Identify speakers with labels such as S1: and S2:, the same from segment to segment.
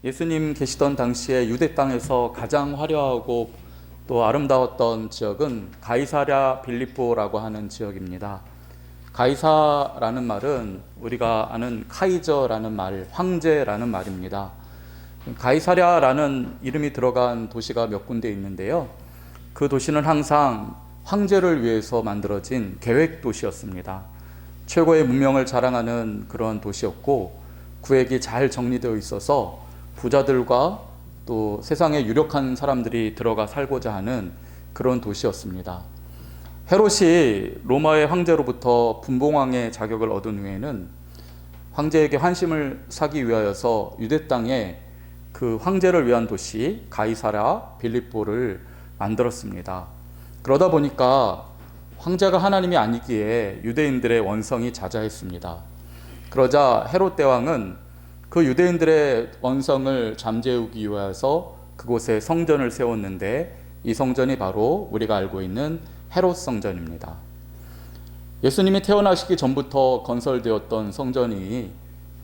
S1: 예수님 계시던 당시에 유대 땅에서 가장 화려하고 또 아름다웠던 지역은 가이사랴 빌립보라고 하는 지역입니다. 가이사라는 말은 우리가 아는 카이저라는 말, 황제라는 말입니다. 가이사랴라는 이름이 들어간 도시가 몇 군데 있는데요. 그 도시는 항상 황제를 위해서 만들어진 계획 도시였습니다. 최고의 문명을 자랑하는 그런 도시였고, 구획이 잘 정리되어 있어서 부자들과 또 세상의 유력한 사람들이 들어가 살고자 하는 그런 도시였습니다. 헤롯이 로마의 황제로부터 분봉왕의 자격을 얻은 후에는 황제에게 환심을 사기 위하여서 유대 땅에 그 황제를 위한 도시 가이사랴 빌립보를 만들었습니다. 그러다 보니까 황제가 하나님이 아니기에 유대인들의 원성이 자자했습니다. 그러자 헤롯 대왕은 그 유대인들의 원성을 잠재우기 위해서 그곳에 성전을 세웠는데, 이 성전이 바로 우리가 알고 있는 헤롯 성전입니다. 예수님이 태어나시기 전부터 건설되었던 성전이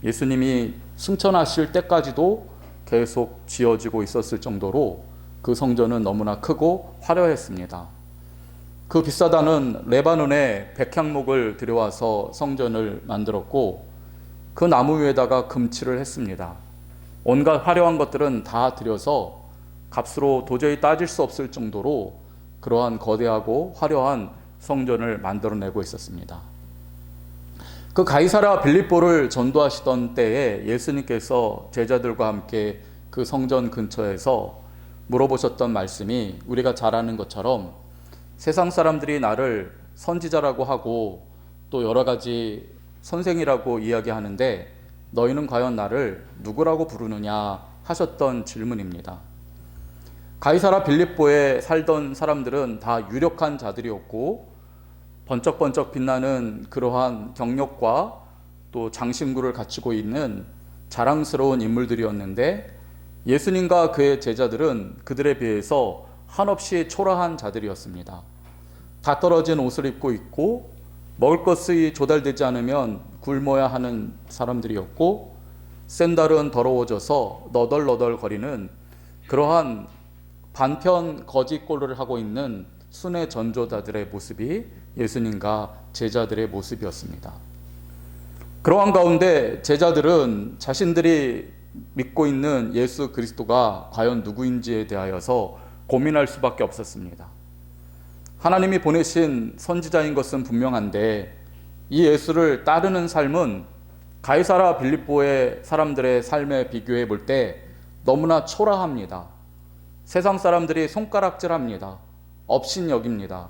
S1: 예수님이 승천하실 때까지도 계속 지어지고 있었을 정도로 그 성전은 너무나 크고 화려했습니다. 그 비싸다는 레바논의 백향목을 들여와서 성전을 만들었고, 그 나무 위에다가 금칠을 했습니다. 온갖 화려한 것들은 다 들여서 값으로 도저히 따질 수 없을 정도로 그러한 거대하고 화려한 성전을 만들어내고 있었습니다. 그 가이사랴 빌립보를 전도하시던 때에 예수님께서 제자들과 함께 그 성전 근처에서 물어보셨던 말씀이 우리가 잘 아는 것처럼, 세상 사람들이 나를 선지자라고 하고 또 여러 가지 선생이라고 이야기하는데 너희는 과연 나를 누구라고 부르느냐 하셨던 질문입니다. 가이사랴 빌립보에 살던 사람들은 다 유력한 자들이었고, 번쩍번쩍 빛나는 그러한 경력과 또 장신구를 갖추고 있는 자랑스러운 인물들이었는데, 예수님과 그의 제자들은 그들에 비해서 한없이 초라한 자들이었습니다. 다 떨어진 옷을 입고 있고, 먹을 것이 조달되지 않으면 굶어야 하는 사람들이었고, 샌들은 더러워져서 너덜너덜 거리는 그러한 반편 거짓골을 하고 있는 순회 전도자들의 모습이 예수님과 제자들의 모습이었습니다. 그러한 가운데 제자들은 자신들이 믿고 있는 예수 그리스도가 과연 누구인지에 대하여서 고민할 수밖에 없었습니다. 하나님이 보내신 선지자인 것은 분명한데, 이 예수를 따르는 삶은 가이사랴 빌립보의 사람들의 삶에 비교해 볼 때 너무나 초라합니다. 세상 사람들이 손가락질합니다. 업신여깁니다.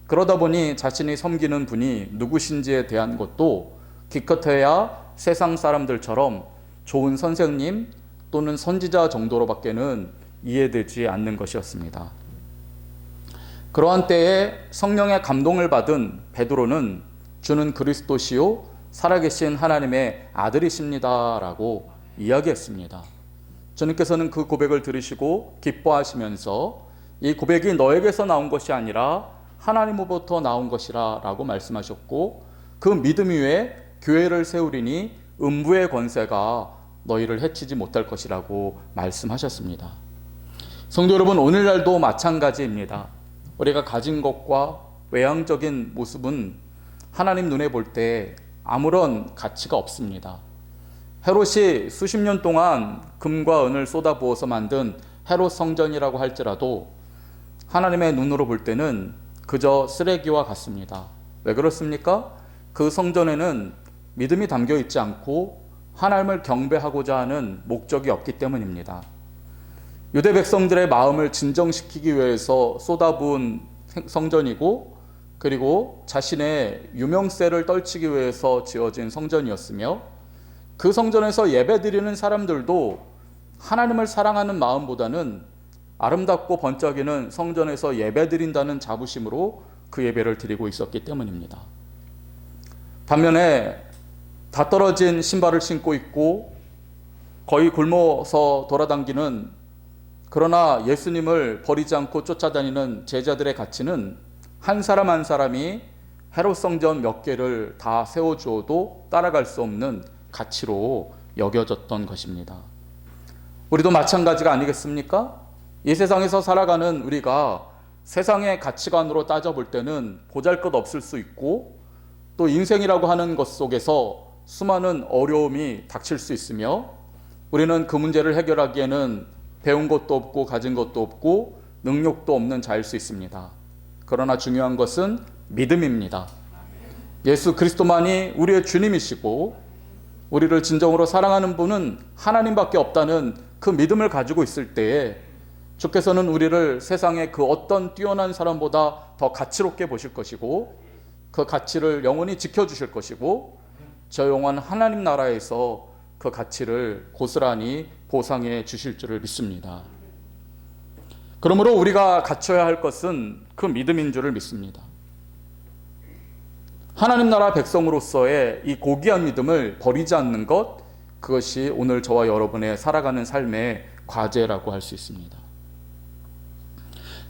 S1: 그러다 보니 자신이 섬기는 분이 누구신지에 대한 것도 기껏해야 세상 사람들처럼 좋은 선생님 또는 선지자 정도로밖에는 이해되지 않는 것이었습니다. 그러한 때에 성령의 감동을 받은 베드로는 주는 그리스도시요 살아계신 하나님의 아들이십니다라고 이야기했습니다. 주님께서는 그 고백을 들으시고 기뻐하시면서 이 고백이 너에게서 나온 것이 아니라 하나님으로부터 나온 것이라 라고 말씀하셨고, 그 믿음 위에 교회를 세우리니 음부의 권세가 너희를 해치지 못할 것이라고 말씀하셨습니다. 성도 여러분, 오늘날도 마찬가지입니다. 우리가 가진 것과 외향적인 모습은 하나님 눈에 볼 때 아무런 가치가 없습니다. 헤롯이 수십 년 동안 금과 은을 쏟아부어서 만든 헤롯 성전이라고 할지라도 하나님의 눈으로 볼 때는 그저 쓰레기와 같습니다. 왜 그렇습니까? 그 성전에는 믿음이 담겨 있지 않고 하나님을 경배하고자 하는 목적이 없기 때문입니다. 유대 백성들의 마음을 진정시키기 위해서 쏟아부은 성전이고, 그리고 자신의 유명세를 떨치기 위해서 지어진 성전이었으며, 그 성전에서 예배드리는 사람들도 하나님을 사랑하는 마음보다는 아름답고 번쩍이는 성전에서 예배드린다는 자부심으로 그 예배를 드리고 있었기 때문입니다. 반면에 다 떨어진 신발을 신고 있고 거의 굶어서 돌아다니는, 그러나 예수님을 버리지 않고 쫓아다니는 제자들의 가치는 한 사람 한 사람이 헤롯 성전 몇 개를 다 세워주어도 따라갈 수 없는 가치로 여겨졌던 것입니다. 우리도 마찬가지가 아니겠습니까? 이 세상에서 살아가는 우리가 세상의 가치관으로 따져볼 때는 보잘것없을 수 있고, 또 인생이라고 하는 것 속에서 수많은 어려움이 닥칠 수 있으며, 우리는 그 문제를 해결하기에는 배운 것도 없고 가진 것도 없고 능력도 없는 자일 수 있습니다. 그러나 중요한 것은 믿음입니다. 예수 그리스도만이 우리의 주님이시고 우리를 진정으로 사랑하는 분은 하나님밖에 없다는 그 믿음을 가지고 있을 때에 주께서는 우리를 세상의 그 어떤 뛰어난 사람보다 더 가치롭게 보실 것이고, 그 가치를 영원히 지켜주실 것이고, 저 영원 하나님 나라에서 그 가치를 고스란히 보상해 주실 줄을 믿습니다. 그러므로 우리가 갖춰야 할 것은 그 믿음인 줄을 믿습니다. 하나님 나라 백성으로서의 이 고귀한 믿음을 버리지 않는 것, 그것이 오늘 저와 여러분의 살아가는 삶의 과제라고 할 수 있습니다.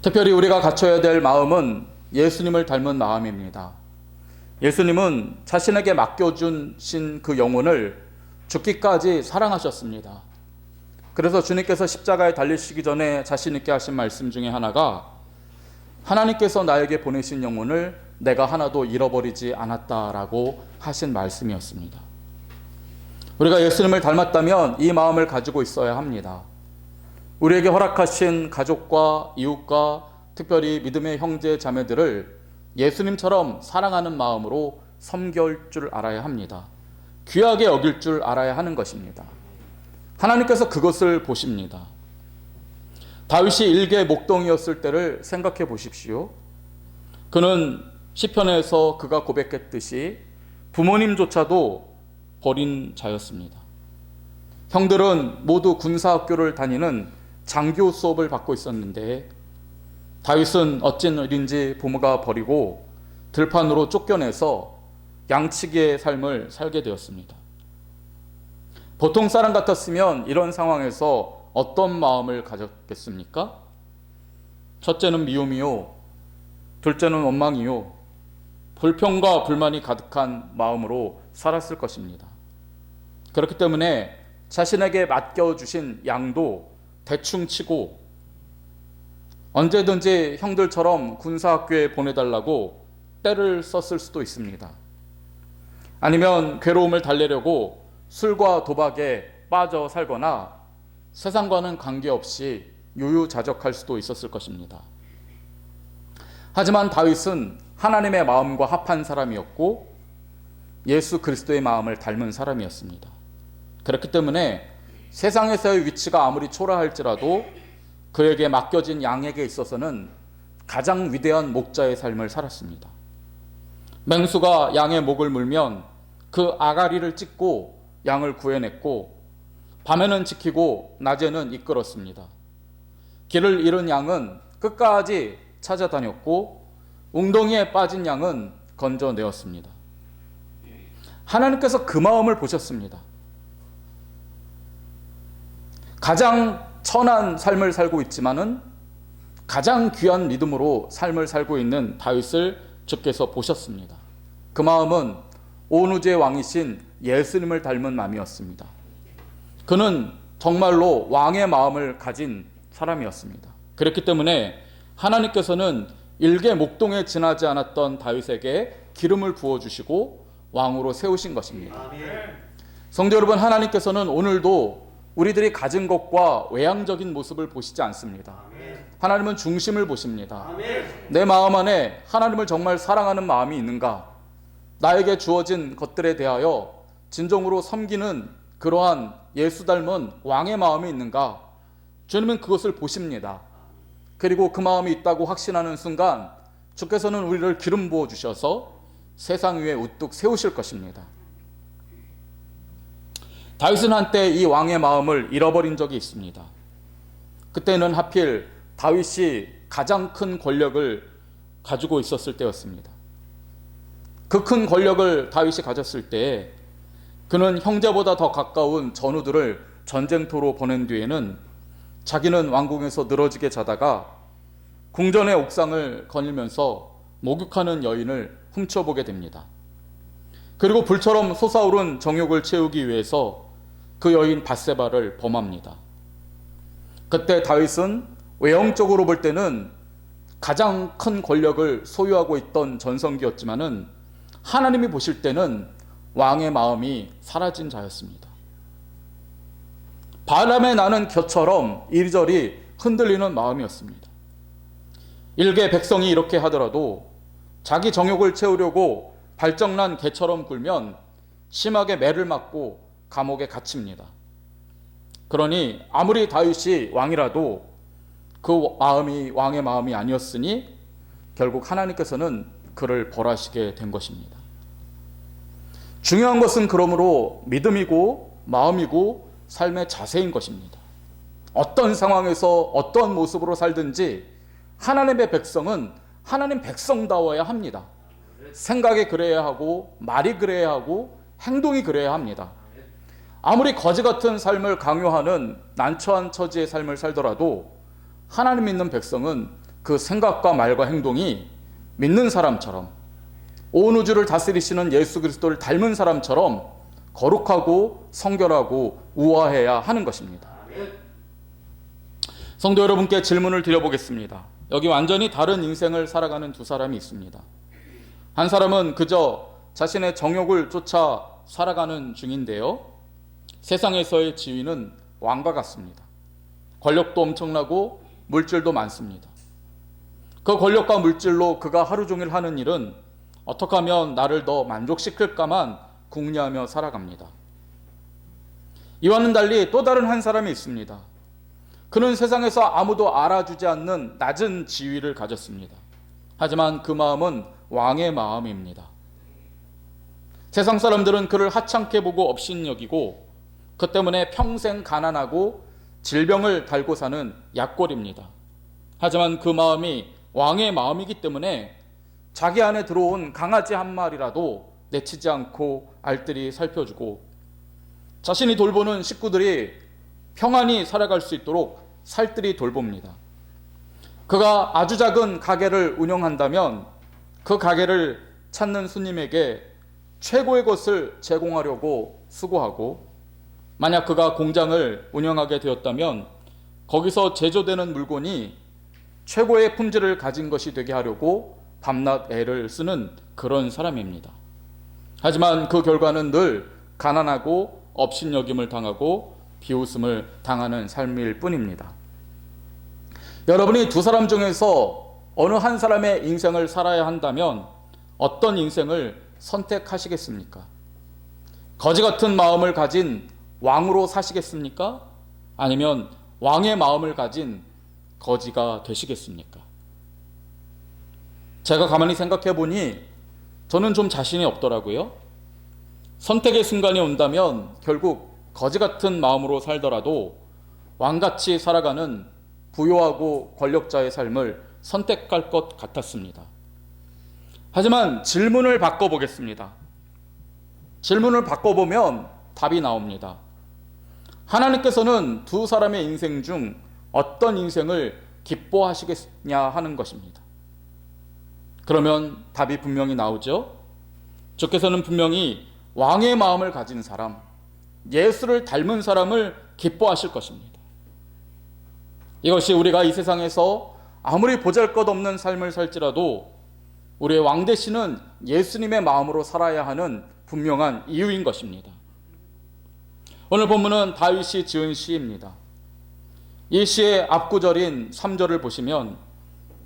S1: 특별히 우리가 갖춰야 될 마음은 예수님을 닮은 마음입니다. 예수님은 자신에게 맡겨주신 그 영혼을 죽기까지 사랑하셨습니다. 그래서 주님께서 십자가에 달리시기 전에 자신 있게 하신 말씀 중에 하나가, 하나님께서 나에게 보내신 영혼을 내가 하나도 잃어버리지 않았다라고 하신 말씀이었습니다. 우리가 예수님을 닮았다면 이 마음을 가지고 있어야 합니다. 우리에게 허락하신 가족과 이웃과 특별히 믿음의 형제 자매들을 예수님처럼 사랑하는 마음으로 섬길 줄 알아야 합니다. 귀하게 여길 줄 알아야 하는 것입니다. 하나님께서 그것을 보십니다. 다윗이 일개 목동이었을 때를 생각해 보십시오. 그는 시편에서 그가 고백했듯이 부모님조차도 버린 자였습니다. 형들은 모두 군사학교를 다니는 장교 수업을 받고 있었는데, 다윗은 어찐 일인지 부모가 버리고 들판으로 쫓겨내서 양치기의 삶을 살게 되었습니다. 보통 사람 같았으면 이런 상황에서 어떤 마음을 가졌겠습니까? 첫째는 미움이요, 둘째는 원망이요, 불평과 불만이 가득한 마음으로 살았을 것입니다. 그렇기 때문에 자신에게 맡겨주신 양도 대충 치고 언제든지 형들처럼 군사학교에 보내달라고 때를 썼을 수도 있습니다. 아니면 괴로움을 달래려고 술과 도박에 빠져 살거나 세상과는 관계없이 유유자적할 수도 있었을 것입니다. 하지만 다윗은 하나님의 마음과 합한 사람이었고 예수 그리스도의 마음을 닮은 사람이었습니다. 그렇기 때문에 세상에서의 위치가 아무리 초라할지라도 그에게 맡겨진 양에게 있어서는 가장 위대한 목자의 삶을 살았습니다. 맹수가 양의 목을 물면 그 아가리를 찢고 양을 구해냈고, 밤에는 지키고 낮에는 이끌었습니다. 길을 잃은 양은 끝까지 찾아다녔고 웅덩이에 빠진 양은 건져내었습니다. 하나님께서 그 마음을 보셨습니다. 가장 천한 삶을 살고 있지만은 가장 귀한 믿음으로 삶을 살고 있는 다윗을 주께서 보셨습니다. 그 마음은 온 우주의 왕이신 예수님을 닮은 마음이었습니다. 그는 정말로 왕의 마음을 가진 사람이었습니다. 그렇기 때문에 하나님께서는 일개 목동에 지나지 않았던 다윗에게 기름을 부어주시고 왕으로 세우신 것입니다. 성도 여러분, 하나님께서는 오늘도 우리들이 가진 것과 외향적인 모습을 보시지 않습니다. 하나님은 중심을 보십니다. 내 마음 안에 하나님을 정말 사랑하는 마음이 있는가? 나에게 주어진 것들에 대하여 진정으로 섬기는 그러한 예수 닮은 왕의 마음이 있는가? 주님은 그것을 보십니다. 그리고 그 마음이 있다고 확신하는 순간 주께서는 우리를 기름 부어 주셔서 세상 위에 우뚝 세우실 것입니다. 다윗은 한때 이 왕의 마음을 잃어버린 적이 있습니다. 그때는 하필 다윗이 가장 큰 권력을 가지고 있었을 때였습니다. 그 큰 권력을 다윗이 가졌을 때 그는 형제보다 더 가까운 전우들을 전쟁터로 보낸 뒤에는 자기는 왕궁에서 늘어지게 자다가 궁전의 옥상을 거닐면서 목욕하는 여인을 훔쳐보게 됩니다. 그리고 불처럼 솟아오른 정욕을 채우기 위해서 그 여인 밧세바를 범합니다. 그때 다윗은 외형적으로 볼 때는 가장 큰 권력을 소유하고 있던 전성기였지만은 하나님이 보실 때는 왕의 마음이 사라진 자였습니다. 바람에 나는 겨처럼 이리저리 흔들리는 마음이었습니다. 일개 백성이 이렇게 하더라도 자기 정욕을 채우려고 발정난 개처럼 굴면 심하게 매를 맞고 감옥에 갇힙니다. 그러니 아무리 다윗이 왕이라도 그 마음이 왕의 마음이 아니었으니 결국 하나님께서는 그를 벌하시게 된 것입니다. 중요한 것은 그러므로 믿음이고 마음이고 삶의 자세인 것입니다. 어떤 상황에서 어떤 모습으로 살든지 하나님의 백성은 하나님 백성다워야 합니다. 생각이 그래야 하고 말이 그래야 하고 행동이 그래야 합니다. 아무리 거지 같은 삶을 강요하는 난처한 처지의 삶을 살더라도 하나님 믿는 백성은 그 생각과 말과 행동이 믿는 사람처럼 온 우주를 다스리시는 예수 그리스도를 닮은 사람처럼 거룩하고 성결하고 우아해야 하는 것입니다. 성도 여러분께 질문을 드려보겠습니다. 여기 완전히 다른 인생을 살아가는 두 사람이 있습니다. 한 사람은 그저 자신의 정욕을 쫓아 살아가는 중인데요. 세상에서의 지위는 왕과 같습니다. 권력도 엄청나고 물질도 많습니다. 그 권력과 물질로 그가 하루 종일 하는 일은 어떻게 하면 나를 더 만족시킬까만 궁리하며 살아갑니다. 이와는 달리 또 다른 한 사람이 있습니다. 그는 세상에서 아무도 알아주지 않는 낮은 지위를 가졌습니다. 하지만 그 마음은 왕의 마음입니다. 세상 사람들은 그를 하찮게 보고 업신여기고 그 때문에 평생 가난하고 질병을 달고 사는 약골입니다. 하지만 그 마음이 왕의 마음이기 때문에 자기 안에 들어온 강아지 한 마리라도 내치지 않고 알뜰히 살펴주고 자신이 돌보는 식구들이 평안히 살아갈 수 있도록 살뜰히 돌봅니다. 그가 아주 작은 가게를 운영한다면 그 가게를 찾는 손님에게 최고의 것을 제공하려고 수고하고, 만약 그가 공장을 운영하게 되었다면 거기서 제조되는 물건이 최고의 품질을 가진 것이 되게 하려고 밤낮 애를 쓰는 그런 사람입니다. 하지만 그 결과는 늘 가난하고 업신여김을 당하고 비웃음을 당하는 삶일 뿐입니다. 여러분이 두 사람 중에서 어느 한 사람의 인생을 살아야 한다면 어떤 인생을 선택하시겠습니까? 거지 같은 마음을 가진 왕으로 사시겠습니까? 아니면 왕의 마음을 가진 거지가 되시겠습니까? 제가 가만히 생각해 보니 저는 좀 자신이 없더라고요. 선택의 순간이 온다면 결국 거지 같은 마음으로 살더라도 왕같이 살아가는 부유하고 권력자의 삶을 선택할 것 같았습니다. 하지만 질문을 바꿔보겠습니다. 질문을 바꿔보면 답이 나옵니다. 하나님께서는 두 사람의 인생 중 어떤 인생을 기뻐하시겠냐 하는 것입니다. 그러면 답이 분명히 나오죠. 주께서는 분명히 왕의 마음을 가진 사람, 예수를 닮은 사람을 기뻐하실 것입니다. 이것이 우리가 이 세상에서 아무리 보잘것없는 삶을 살지라도 우리의 왕 되시는 예수님의 마음으로 살아야 하는 분명한 이유인 것입니다. 오늘 본문은 다윗이 지은 시입니다. 이 시의 앞구절인 3절을 보시면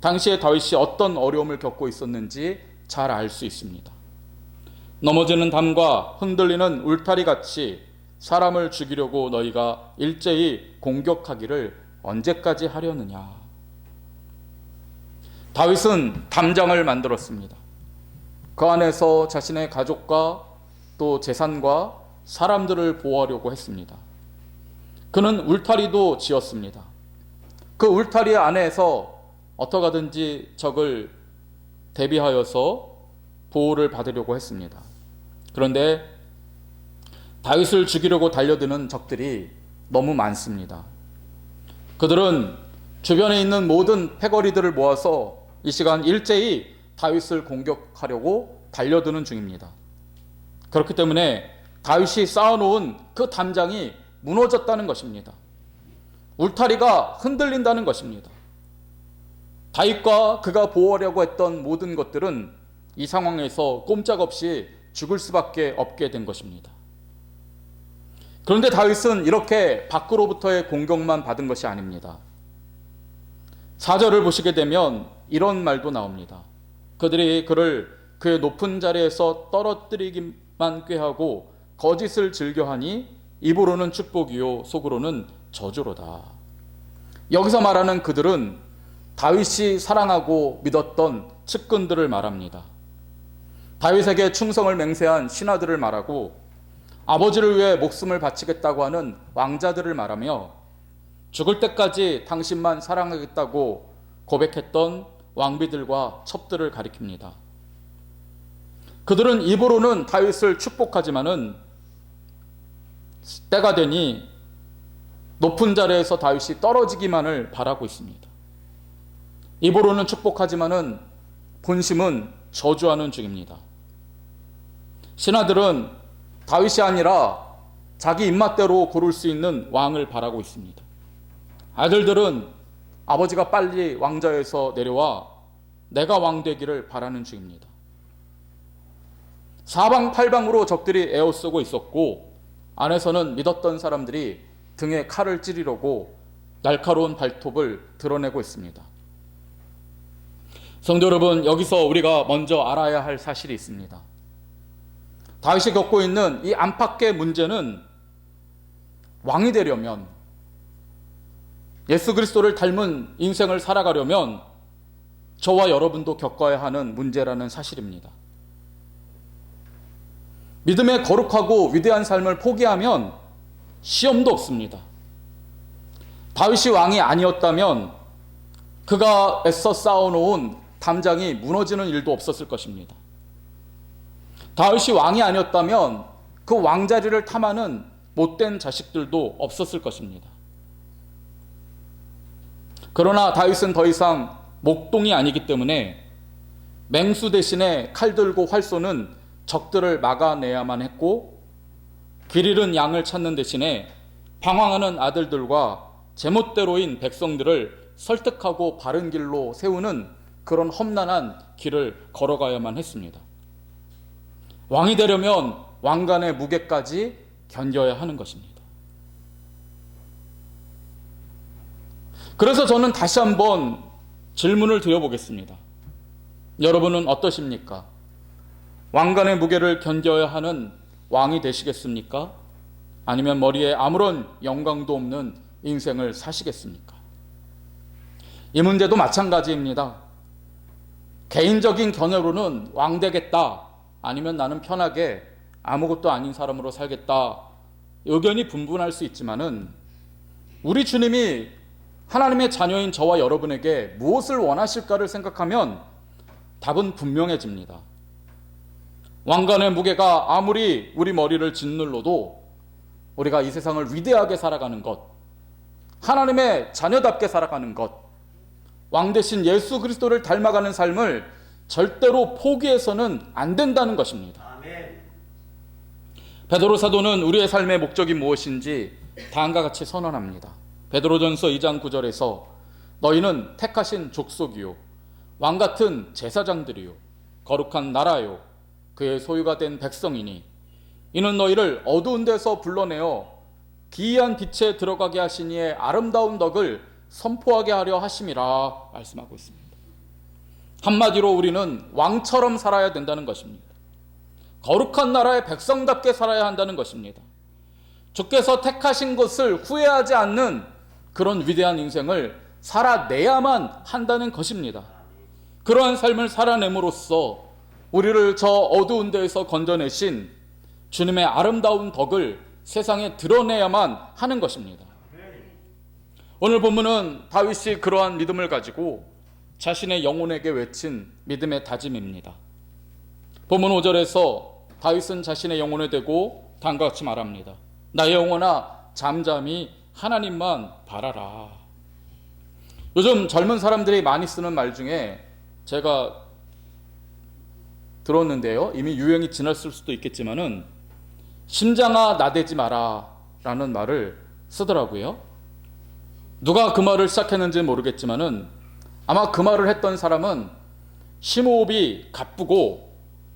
S1: 당시에 다윗이 어떤 어려움을 겪고 있었는지 잘 알 수 있습니다. 넘어지는 담과 흔들리는 울타리 같이 사람을 죽이려고 너희가 일제히 공격하기를 언제까지 하려느냐. 다윗은 담장을 만들었습니다. 그 안에서 자신의 가족과 또 재산과 사람들을 보호하려고 했습니다. 그는 울타리도 지었습니다. 그 울타리 안에서 어떻게 하든지 적을 대비하여서 보호를 받으려고 했습니다. 그런데 다윗을 죽이려고 달려드는 적들이 너무 많습니다. 그들은 주변에 있는 모든 패거리들을 모아서 이 시간 일제히 다윗을 공격하려고 달려드는 중입니다. 그렇기 때문에 다윗이 쌓아놓은 그 담장이 무너졌다는 것입니다. 울타리가 흔들린다는 것입니다. 다윗과 그가 보호하려고 했던 모든 것들은 이 상황에서 꼼짝없이 죽을 수밖에 없게 된 것입니다. 그런데 다윗은 이렇게 밖으로부터의 공격만 받은 것이 아닙니다. 4절을 보시게 되면 이런 말도 나옵니다. 그들이 그를 그의 높은 자리에서 떨어뜨리기만 꾀하고 거짓을 즐겨하니 입으로는 축복이요 속으로는 저주로다. 여기서 말하는 그들은 다윗이 사랑하고 믿었던 측근들을 말합니다. 다윗에게 충성을 맹세한 신하들을 말하고 아버지를 위해 목숨을 바치겠다고 하는 왕자들을 말하며 죽을 때까지 당신만 사랑하겠다고 고백했던 왕비들과 첩들을 가리킵니다. 그들은 입으로는 다윗을 축복하지만은 때가 되니 높은 자리에서 다윗이 떨어지기만을 바라고 있습니다. 입으로는 축복하지만은 본심은 저주하는 중입니다. 신하들은 다윗이 아니라 자기 입맛대로 고를 수 있는 왕을 바라고 있습니다. 아들들은 아버지가 빨리 왕좌에서 내려와 내가 왕 되기를 바라는 중입니다. 사방팔방으로 적들이 에워쓰고 있었고 안에서는 믿었던 사람들이 등에 칼을 찌르려고 날카로운 발톱을 드러내고 있습니다. 성도 여러분, 여기서 우리가 먼저 알아야 할 사실이 있습니다. 다윗이 겪고 있는 이 안팎의 문제는 왕이 되려면, 예수 그리스도를 닮은 인생을 살아가려면 저와 여러분도 겪어야 하는 문제라는 사실입니다. 믿음의 거룩하고 위대한 삶을 포기하면 시험도 없습니다. 다윗이 왕이 아니었다면 그가 애써 쌓아놓은 담장이 무너지는 일도 없었을 것입니다. 다윗이 왕이 아니었다면 그 왕자리를 탐하는 못된 자식들도 없었을 것입니다. 그러나 다윗은 더 이상 목동이 아니기 때문에 맹수 대신에 칼 들고 활 쏘는 적들을 막아내야만 했고, 길 잃은 양을 찾는 대신에 방황하는 아들들과 제멋대로인 백성들을 설득하고 바른 길로 세우는 그런 험난한 길을 걸어가야만 했습니다. 왕이 되려면 왕관의 무게까지 견뎌야 하는 것입니다. 그래서 저는 다시 한번 질문을 드려보겠습니다. 여러분은 어떠십니까? 왕관의 무게를 견뎌야 하는 왕이 되시겠습니까? 아니면 머리에 아무런 영광도 없는 인생을 사시겠습니까? 이 문제도 마찬가지입니다. 개인적인 견해로는 왕 되겠다, 아니면 나는 편하게 아무것도 아닌 사람으로 살겠다, 의견이 분분할 수 있지만은 우리 주님이 하나님의 자녀인 저와 여러분에게 무엇을 원하실까를 생각하면 답은 분명해집니다. 왕관의 무게가 아무리 우리 머리를 짓눌러도 우리가 이 세상을 위대하게 살아가는 것, 하나님의 자녀답게 살아가는 것, 왕 대신 예수 그리스도를 닮아가는 삶을 절대로 포기해서는 안 된다는 것입니다. 아멘. 베드로 사도는 우리의 삶의 목적이 무엇인지 다음과 같이 선언합니다. 베드로전서 2장 9절에서 너희는 택하신 족속이요 왕같은 제사장들이요 거룩한 나라요 그의 소유가 된 백성이니 이는 너희를 어두운 데서 불러내어 기이한 빛에 들어가게 하신 이의 아름다운 덕을 선포하게 하려 하심이라 말씀하고 있습니다. 한마디로 우리는 왕처럼 살아야 된다는 것입니다. 거룩한 나라의 백성답게 살아야 한다는 것입니다. 주께서 택하신 것을 후회하지 않는 그런 위대한 인생을 살아내야만 한다는 것입니다. 그러한 삶을 살아냄으로써 우리를 저 어두운 데에서 건져내신 주님의 아름다운 덕을 세상에 드러내야만 하는 것입니다. 오늘 본문은 다윗이 그러한 믿음을 가지고 자신의 영혼에게 외친 믿음의 다짐입니다. 본문 5절에서 다윗은 자신의 영혼에 대고 다음과 같이 말합니다. 나의 영혼아 잠잠히 하나님만 바라라. 요즘 젊은 사람들이 많이 쓰는 말 중에 제가 들었는데요, 이미 유행이 지났을 수도 있겠지만은 심장아 나대지 마라 라는 말을 쓰더라고요. 누가 그 말을 시작했는지 모르겠지만은 아마 그 말을 했던 사람은 심호흡이 가쁘고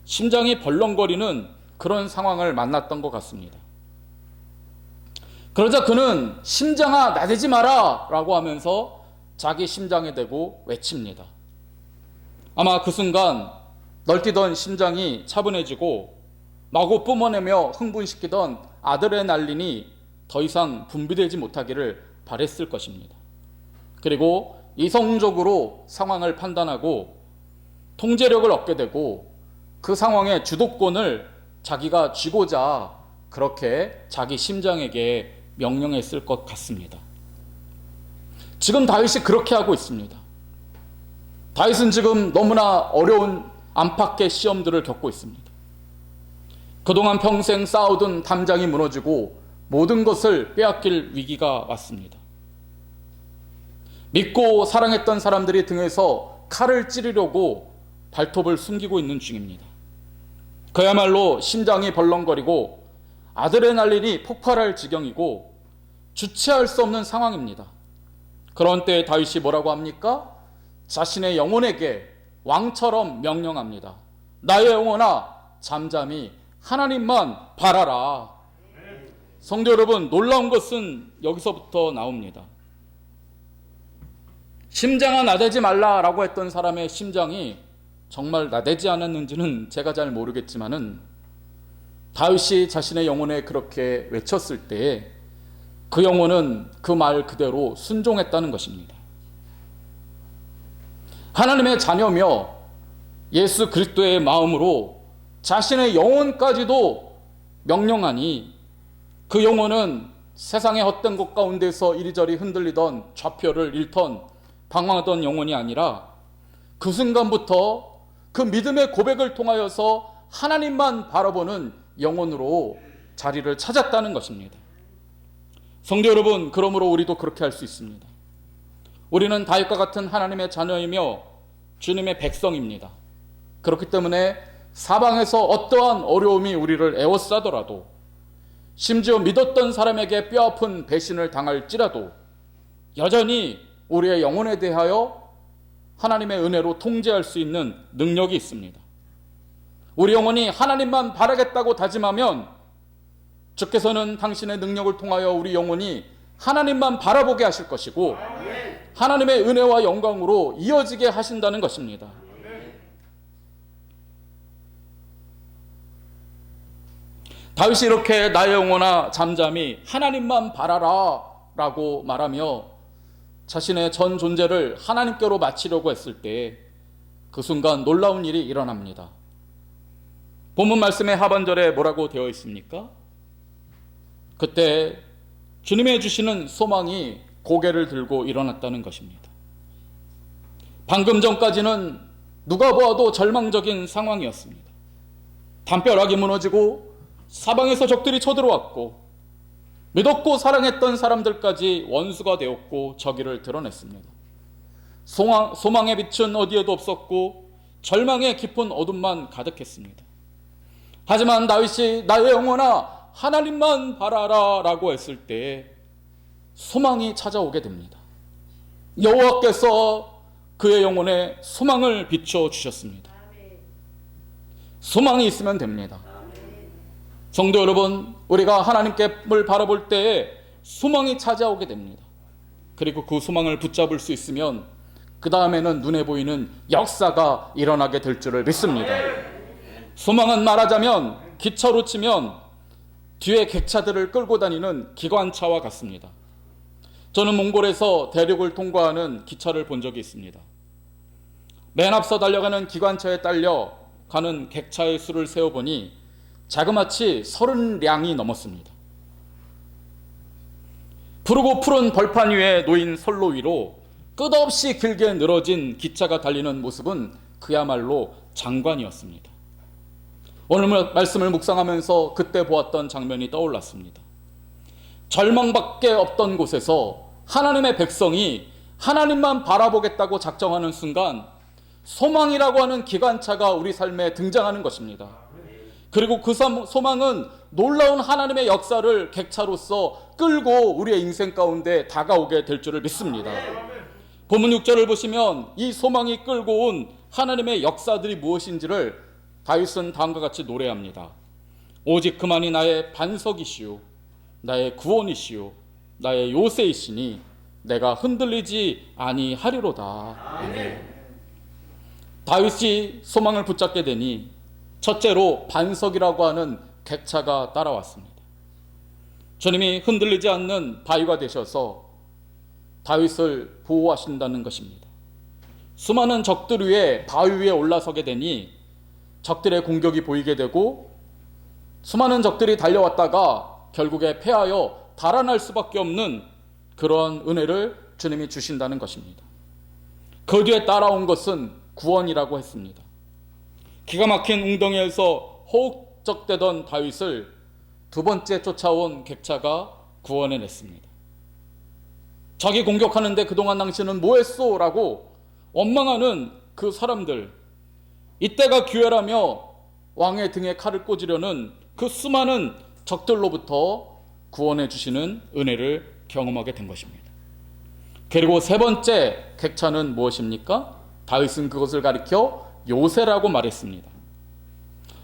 S1: 심장이 벌렁거리는 그런 상황을 만났던 것 같습니다. 그러자 그는 심장아 나대지 마라 라고 하면서 자기 심장에 대고 외칩니다. 아마 그 순간 널뛰던 심장이 차분해지고 마구 뿜어내며 흥분시키던 아드레날린이 더 이상 분비되지 못하기를 바랬을 것입니다. 그리고 이성적으로 상황을 판단하고 통제력을 얻게 되고 그 상황의 주도권을 자기가 쥐고자 그렇게 자기 심장에게 명령했을 것 같습니다. 지금 다윗이 그렇게 하고 있습니다. 다윗은 지금 너무나 어려운 안팎의 시험들을 겪고 있습니다. 그동안 평생 쌓아둔 담장이 무너지고 모든 것을 빼앗길 위기가 왔습니다. 믿고 사랑했던 사람들이 등에서 칼을 찌르려고 발톱을 숨기고 있는 중입니다. 그야말로 심장이 벌렁거리고 아드레날린이 폭발할 지경이고 주체할 수 없는 상황입니다. 그런 때에 다윗이 뭐라고 합니까? 자신의 영혼에게 왕처럼 명령합니다. 나의 영혼아 잠잠히 하나님만 바라라. 성도 여러분, 놀라운 것은 여기서부터 나옵니다. 심장아 나대지 말라라고 했던 사람의 심장이 정말 나대지 않았는지는 제가 잘 모르겠지만은 다윗이 자신의 영혼에 그렇게 외쳤을 때에 그 영혼은 그 말 그대로 순종했다는 것입니다. 하나님의 자녀며 예수 그리스도의 마음으로 자신의 영혼까지도 명령하니 그 영혼은 세상의 헛된 것 가운데서 이리저리 흔들리던 좌표를 잃던 방황하던 영혼이 아니라 그 순간부터 그 믿음의 고백을 통하여서 하나님만 바라보는 영혼으로 자리를 찾았다는 것입니다. 성도 여러분, 그러므로 우리도 그렇게 할 수 있습니다. 우리는 다윗과 같은 하나님의 자녀이며 주님의 백성입니다. 그렇기 때문에 사방에서 어떠한 어려움이 우리를 에워싸더라도 심지어 믿었던 사람에게 뼈아픈 배신을 당할지라도 여전히 우리의 영혼에 대하여 하나님의 은혜로 통제할 수 있는 능력이 있습니다. 우리 영혼이 하나님만 바라겠다고 다짐하면 주께서는 당신의 능력을 통하여 우리 영혼이 하나님만 바라보게 하실 것이고 하나님의 은혜와 영광으로 이어지게 하신다는 것입니다. 다윗이 이렇게 나의 영혼아 잠잠히 하나님만 바라라 라고 말하며 자신의 전 존재를 하나님께로 마치려고 했을 때 그 순간 놀라운 일이 일어납니다. 본문 말씀의 하반절에 뭐라고 되어 있습니까? 그때 주님의 주시는 소망이 고개를 들고 일어났다는 것입니다. 방금 전까지는 누가 보아도 절망적인 상황이었습니다. 담벼락이 무너지고 사방에서 적들이 쳐들어왔고 믿었고 사랑했던 사람들까지 원수가 되었고 적의를 드러냈습니다. 소망의 빛은 어디에도 없었고 절망의 깊은 어둠만 가득했습니다. 하지만 다윗이 나의 영혼아 하나님만 바라라 라고 했을 때 소망이 찾아오게 됩니다. 여호와께서 그의 영혼에 소망을 비춰주셨습니다. 소망이 있으면 됩니다. 성도 여러분, 우리가 하나님께를 바라볼 때에 소망이 찾아오게 됩니다. 그리고 그 소망을 붙잡을 수 있으면 그 다음에는 눈에 보이는 역사가 일어나게 될 줄을 믿습니다. 소망은 말하자면 기차로 치면 뒤에 객차들을 끌고 다니는 기관차와 같습니다. 저는 몽골에서 대륙을 통과하는 기차를 본 적이 있습니다. 맨 앞서 달려가는 기관차에 딸려 가는 객차의 수를 세어보니 자그마치 30량이 넘었습니다. 푸르고 푸른 벌판 위에 놓인 선로 위로 끝없이 길게 늘어진 기차가 달리는 모습은 그야말로 장관이었습니다. 오늘 말씀을 묵상하면서 그때 보았던 장면이 떠올랐습니다. 절망밖에 없던 곳에서 하나님의 백성이 하나님만 바라보겠다고 작정하는 순간 소망이라고 하는 기관차가 우리 삶에 등장하는 것입니다. 그리고 그 소망은 놀라운 하나님의 역사를 객차로서 끌고 우리의 인생 가운데 다가오게 될 줄을 믿습니다. 본문 6절을 보시면 이 소망이 끌고 온 하나님의 역사들이 무엇인지를 다윗은 다음과 같이 노래합니다. 오직 그만이 나의 반석이시오, 나의 구원이시오, 나의 요새이시니 내가 흔들리지 아니하리로다. 다윗이 소망을 붙잡게 되니 첫째로 반석이라고 하는 객차가 따라왔습니다. 주님이 흔들리지 않는 바위가 되셔서 다윗을 보호하신다는 것입니다. 수많은 적들 위에 바위 위에 올라서게 되니 적들의 공격이 보이게 되고 수많은 적들이 달려왔다가 결국에 패하여 달아날 수밖에 없는 그런 은혜를 주님이 주신다는 것입니다. 그 뒤에 따라온 것은 구원이라고 했습니다. 기가 막힌 웅덩이에서 허우적대던 다윗을 두 번째 쫓아온 객차가 구원해냈습니다. 적이 공격하는데 그동안 당신은 뭐했소? 라고 원망하는 그 사람들, 이때가 기회라며 왕의 등에 칼을 꽂으려는 그 수많은 적들로부터 구원해 주시는 은혜를 경험하게 된 것입니다. 그리고 세 번째 객차는 무엇입니까? 다윗은 그것을 가리켜 요새라고 말했습니다.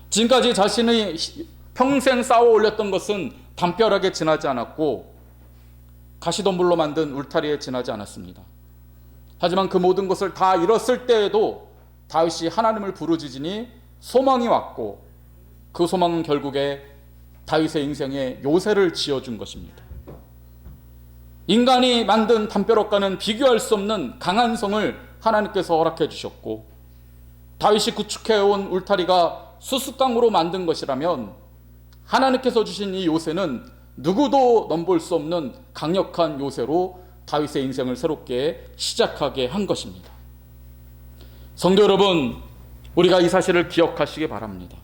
S1: 지금까지 자신의 평생 쌓아 올렸던 것은 담벼락에 지나지 않았고 가시덤불로 만든 울타리에 지나지 않았습니다. 하지만 그 모든 것을 다 잃었을 때에도 다윗이 하나님을 부르짖으니 소망이 왔고 그 소망은 결국에 다윗의 인생에 요새를 지어준 것입니다. 인간이 만든 담벼락과는 비교할 수 없는 강한 성을 하나님께서 허락해 주셨고 다윗이 구축해온 울타리가 수수깡으로 만든 것이라면 하나님께서 주신 이 요새는 누구도 넘볼 수 없는 강력한 요새로 다윗의 인생을 새롭게 시작하게 한 것입니다. 성도 여러분, 우리가 이 사실을 기억하시기 바랍니다.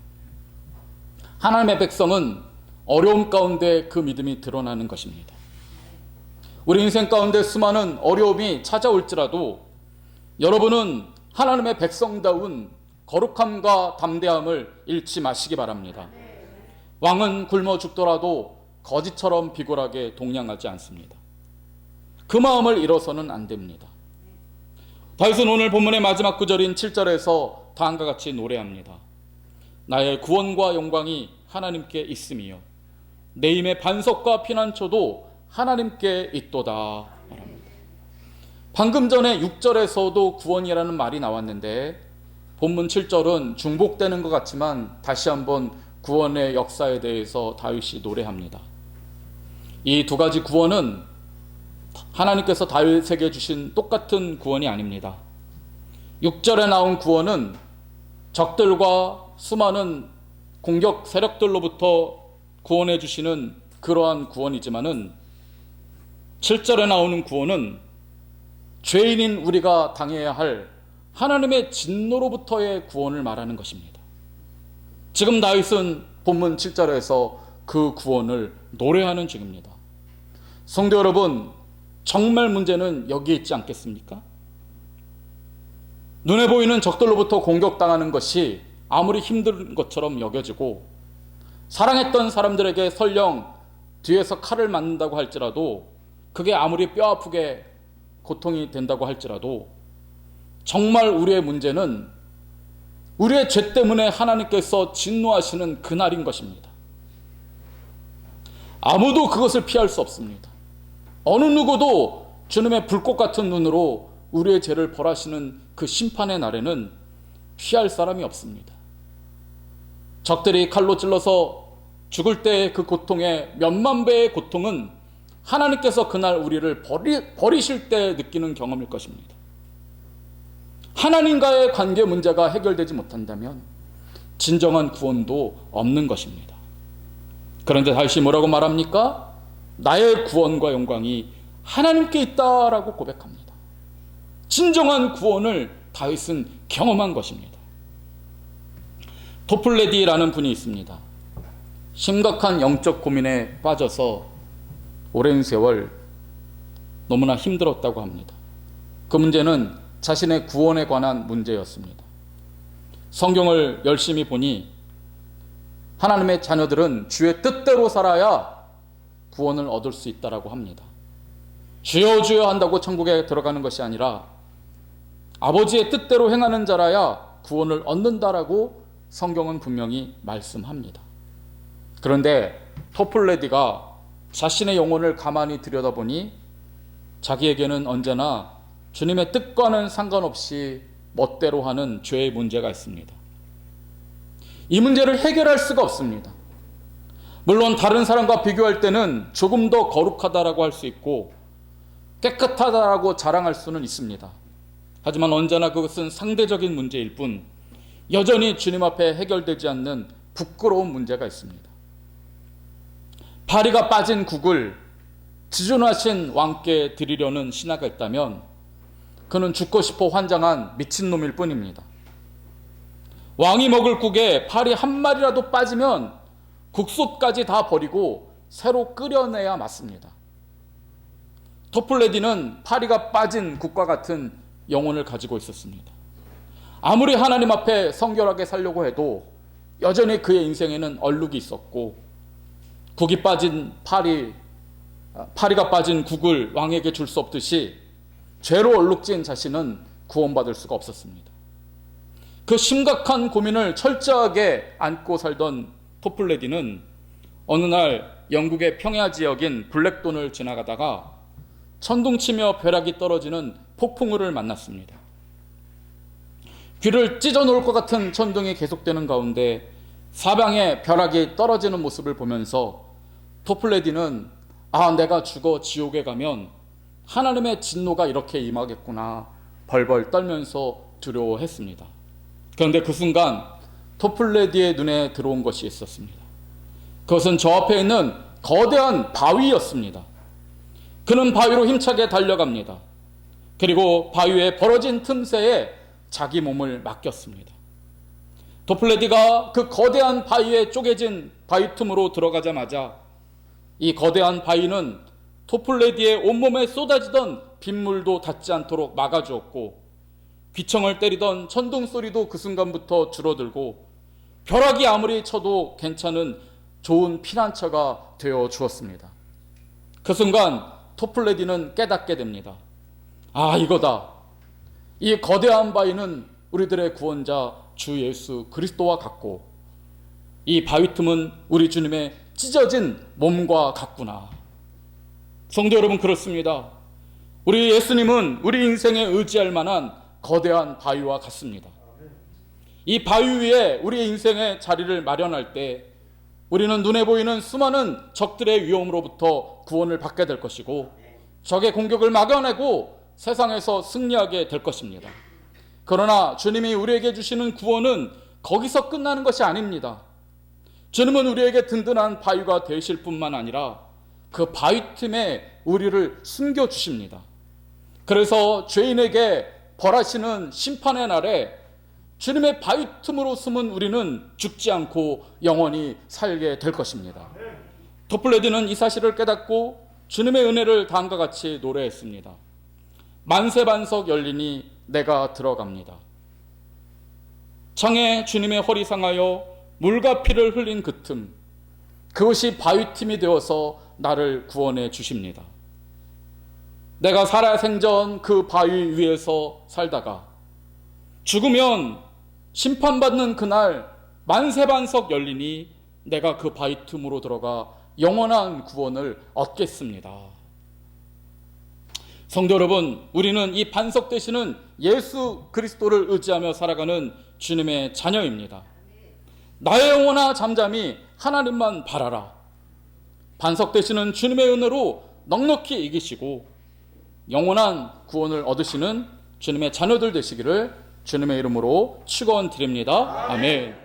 S1: 하나님의 백성은 어려움 가운데 그 믿음이 드러나는 것입니다. 우리 인생 가운데 수많은 어려움이 찾아올지라도 여러분은 하나님의 백성다운 거룩함과 담대함을 잃지 마시기 바랍니다. 왕은 굶어 죽더라도 거지처럼 비굴하게 동냥하지 않습니다. 그 마음을 잃어서는 안 됩니다. 다윗은 오늘 본문의 마지막 구절인 7절에서 다음과 같이 노래합니다. 나의 구원과 영광이 하나님께 있음이요 내 힘의 반석과 피난처도 하나님께 있도다. 방금 전에 6절에서도 구원이라는 말이 나왔는데 본문 7절은 중복되는 것 같지만 다시 한번 구원의 역사에 대해서 다윗이 노래합니다. 이 두 가지 구원은 하나님께서 다윗에게 주신 똑같은 구원이 아닙니다. 6절에 나온 구원은 적들과 수많은 공격 세력들로부터 구원해 주시는 그러한 구원이지만은 7절에 나오는 구원은 죄인인 우리가 당해야 할 하나님의 진노로부터의 구원을 말하는 것입니다. 지금 다윗은 본문 7절에서 그 구원을 노래하는 중입니다. 성도 여러분, 정말 문제는 여기에 있지 않겠습니까? 눈에 보이는 적들로부터 공격당하는 것이 아무리 힘든 것처럼 여겨지고 사랑했던 사람들에게 설령 뒤에서 칼을 맞는다고 할지라도 그게 아무리 뼈아프게 고통이 된다고 할지라도 정말 우리의 문제는 우리의 죄 때문에 하나님께서 진노하시는 그날인 것입니다. 아무도 그것을 피할 수 없습니다. 어느 누구도 주님의 불꽃 같은 눈으로 우리의 죄를 벌하시는 그 심판의 날에는 피할 사람이 없습니다. 적들이 칼로 찔러서 죽을 때의 그 고통의 몇만 배의 고통은 하나님께서 그날 우리를 버리실 때 느끼는 경험일 것입니다. 하나님과의 관계 문제가 해결되지 못한다면 진정한 구원도 없는 것입니다. 그런데 다시 뭐라고 말합니까? 나의 구원과 영광이 하나님께 있다라고 고백합니다. 진정한 구원을 다윗은 경험한 것입니다. 토플레디라는 분이 있습니다. 심각한 영적 고민에 빠져서 오랜 세월 너무나 힘들었다고 합니다. 그 문제는 자신의 구원에 관한 문제였습니다. 성경을 열심히 보니 하나님의 자녀들은 주의 뜻대로 살아야 구원을 얻을 수 있다라고 합니다. 주여 주여 한다고 천국에 들어가는 것이 아니라 아버지의 뜻대로 행하는 자라야 구원을 얻는다라고 성경은 분명히 말씀합니다. 그런데 토플레디가 자신의 영혼을 가만히 들여다보니 자기에게는 언제나 주님의 뜻과는 상관없이 멋대로 하는 죄의 문제가 있습니다. 이 문제를 해결할 수가 없습니다. 물론 다른 사람과 비교할 때는 조금 더 거룩하다라고 할 수 있고 깨끗하다라고 자랑할 수는 있습니다. 하지만 언제나 그것은 상대적인 문제일 뿐 여전히 주님 앞에 해결되지 않는 부끄러운 문제가 있습니다. 파리가 빠진 국을 지존하신 왕께 드리려는 신하가 있다면 그는 죽고 싶어 환장한 미친놈일 뿐입니다. 왕이 먹을 국에 파리 한 마리라도 빠지면 국솥까지 다 버리고 새로 끓여내야 맞습니다. 토플레디는 파리가 빠진 국과 같은 영혼을 가지고 있었습니다. 아무리 하나님 앞에 성결하게 살려고 해도 여전히 그의 인생에는 얼룩이 있었고 국이 빠진 파리가 빠진 국을 왕에게 줄 수 없듯이 죄로 얼룩진 자신은 구원받을 수가 없었습니다. 그 심각한 고민을 철저하게 안고 살던 토플레디는 어느 날 영국의 평야 지역인 블랙돈을 지나가다가 천둥치며 벼락이 떨어지는 폭풍우를 만났습니다. 귀를 찢어 놓을 것 같은 천둥이 계속되는 가운데 사방에 벼락이 떨어지는 모습을 보면서 토플레디는 내가 죽어 지옥에 가면 하나님의 진노가 이렇게 임하겠구나 벌벌 떨면서 두려워했습니다. 그런데 그 순간 토플레디의 눈에 들어온 것이 있었습니다. 그것은 저 앞에 있는 거대한 바위였습니다. 그는 바위로 힘차게 달려갑니다. 그리고 바위에 벌어진 틈새에 자기 몸을 맡겼습니다. 토플레디가 그 거대한 바위에 쪼개진 바위 틈으로 들어가자마자 이 거대한 바위는 토플레디의 온몸에 쏟아지던 빗물도 닿지 않도록 막아주었고 귀청을 때리던 천둥 소리도 그 순간부터 줄어들고 벼락이 아무리 쳐도 괜찮은 좋은 피난처가 되어 주었습니다. 그 순간 토플레디는 깨닫게 됩니다. 이거다. 이 거대한 바위는 우리들의 구원자 주 예수 그리스도와 같고 이 바위 틈은 우리 주님의 찢어진 몸과 같구나. 성도 여러분, 그렇습니다. 우리 예수님은 우리 인생에 의지할 만한 거대한 바위와 같습니다. 이 바위 위에 우리 인생의 자리를 마련할 때 우리는 눈에 보이는 수많은 적들의 위험으로부터 구원을 받게 될 것이고 적의 공격을 막아내고 세상에서 승리하게 될 것입니다. 그러나 주님이 우리에게 주시는 구원은 거기서 끝나는 것이 아닙니다. 주님은 우리에게 든든한 바위가 되실 뿐만 아니라 그 바위 틈에 우리를 숨겨주십니다. 그래서 죄인에게 벌하시는 심판의 날에 주님의 바위 틈으로 숨은 우리는 죽지 않고 영원히 살게 될 것입니다. 토플레디는 이 사실을 깨닫고 주님의 은혜를 다음과 같이 노래했습니다. 만세반석 열리니 내가 들어갑니다. 창에 주님의 허리 상하여 물과 피를 흘린 그 틈, 그것이 바위 틈이 되어서 나를 구원해 주십니다. 내가 살아생전 그 바위 위에서 살다가 죽으면 심판받는 그날 만세반석 열리니 내가 그 바위 틈으로 들어가 영원한 구원을 얻겠습니다. 성도 여러분, 우리는 이 반석 되시는 예수 그리스도를 의지하며 살아가는 주님의 자녀입니다. 나의 영혼아 잠잠히 하나님만 바라라. 반석 되시는 주님의 은혜로 넉넉히 이기시고 영원한 구원을 얻으시는 주님의 자녀들 되시기를 주님의 이름으로 축원드립니다. 아멘.